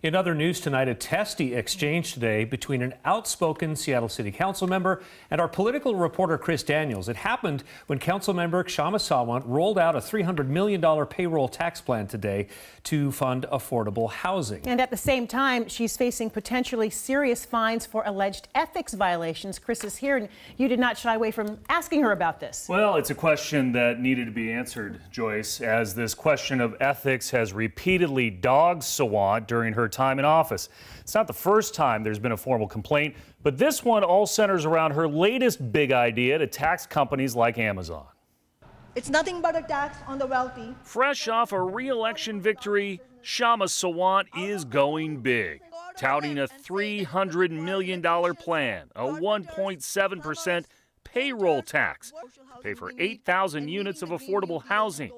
In other news tonight, a testy exchange today between an outspoken Seattle City Council member and our political reporter Chris Daniels. It happened when Councilmember Kshama Sawant rolled out a $300 million payroll tax plan today to fund affordable housing. And at the same time, she's facing potentially serious fines for alleged ethics violations. Chris is here, and you did not shy away from asking her about this. Well, it's a question that needed to be answered, Joyce, as this question of ethics has repeatedly dogged Sawant during her time in office. It's not the first time there's been a formal complaint, but this one all centers around her latest big idea to tax companies like Amazon. It's nothing but a tax on the wealthy. Fresh off a re-election victory, Kshama Sawant is going big, touting a $300 million plan, a 1.7% payroll tax to pay for 8,000 units of affordable housing.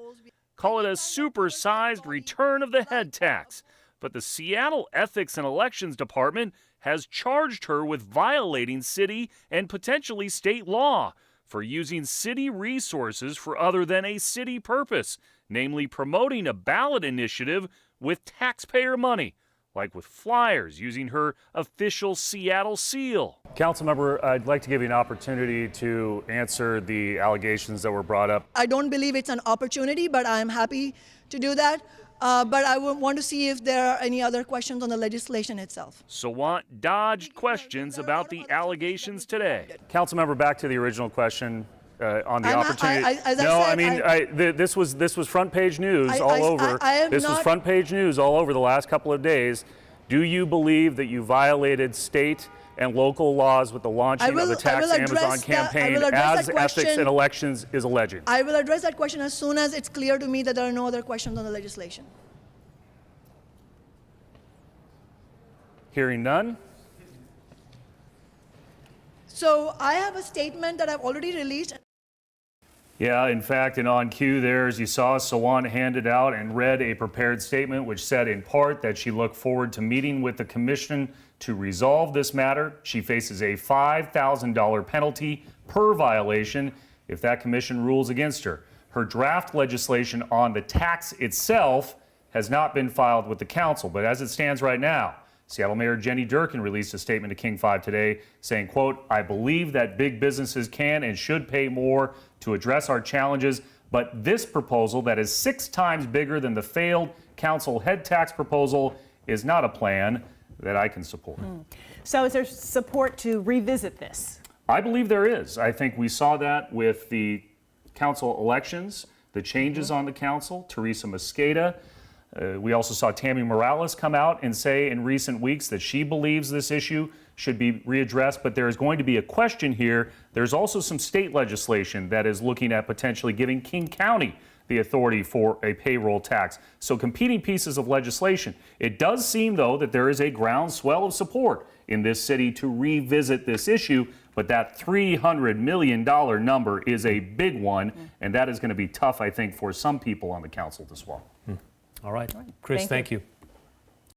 Call it a supersized return of the head tax. But the Seattle Ethics and Elections Department has charged her with violating city and potentially state law for using city resources for other than a city purpose, namely promoting a ballot initiative with taxpayer money, like with flyers using her official Seattle seal. Councilmember, I'd like to give you an opportunity to answer the allegations that were brought up. I don't believe it's an opportunity, but I'm happy to do that. But I want to see if there are any other questions on the legislation itself. Sawant dodged questions about the allegations today. Councilmember, back to the original question on the opportunity. This was front page news all over. This was front page news all over the last couple of days. Do you believe that you violated state and local laws with the launching of the Tax Amazon campaign, as Ethics and Elections is alleging? I will address that question as soon as it's clear to me that there are no other questions on the legislation. Hearing none. So I have a statement that I've already released. Yeah, in fact, and on cue there, as you saw, Sawant handed out and read a prepared statement which said in part that she looked forward to meeting with the commission to resolve this matter. She faces a $5,000 penalty per violation if that commission rules against her. Her draft legislation on the tax itself has not been filed with the council, but as it stands right now, Seattle Mayor Jenny Durkin released a statement to King 5 today saying, quote, "I believe that big businesses can and should pay more to address our challenges, but this proposal that is 6 times bigger than the failed council head tax proposal is not a plan that I can support." So is there support to revisit this? I believe there is. I think we saw that with the council elections, the changes on the council, Teresa Mosqueda. We also saw Tammy Morales come out and say in recent weeks that she believes this issue should be readdressed, but there is going to be a question here. There's also some state legislation that is looking at potentially giving King County the authority for a payroll tax. So competing pieces of legislation. It does seem, though, that there is a groundswell of support in this city to revisit this issue, but that $300 million number is a big one, and that is going to be tough, I think, for some people on the council to swallow. All right. Chris, thank you.